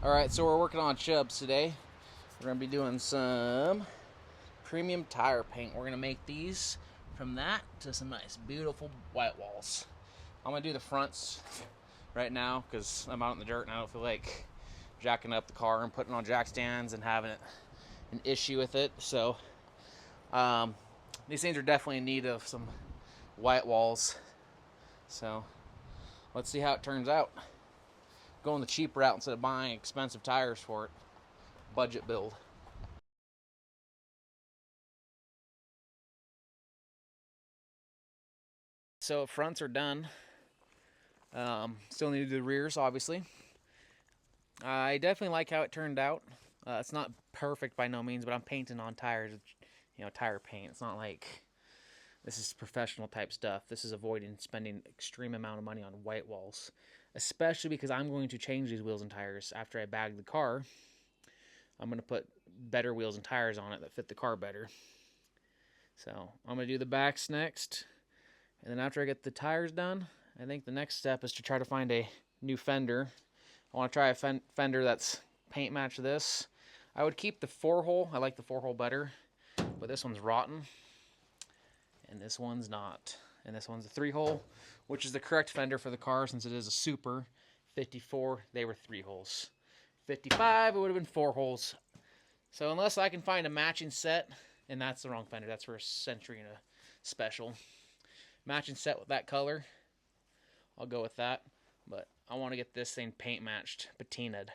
Alright, so we're working on Chubbs today. We're going to be doing some premium tire paint. We're going to make these from that to some nice, beautiful white walls. I'm going to do the fronts right now because I'm out in the dirt and I don't feel like jacking up the car and putting on jack stands and having an issue with it. So these things are definitely in need of some white walls. So let's see how it turns out. Going the cheap route instead of buying expensive tires for it. Budget build. So fronts are done. Still need to do the rears, obviously. I definitely like how it turned out. It's not perfect by no means, but I'm painting on tires, tire paint. It's not like this is professional type stuff. This is avoiding spending extreme amount of money on white walls, especially because I'm going to change these wheels and tires after I bag the car. I'm going to put better wheels and tires on it that fit the car better. So I'm going to do the backs next. And then after I get the tires done, I think the next step is to try to find a new fender. I want to try a fender that's paint match this. I would keep the 4-hole. I like the 4-hole better. But this one's rotten. And this one's not. And this one's a 3-hole, which is the correct fender for the car since it is a Super. 54, they were 3 holes. 55, it would have been 4 holes. So unless I can find a matching set, and that's the wrong fender. That's for a Century and a Special. Matching set with that color, I'll go with that. But I want to get this thing paint matched, patinaed.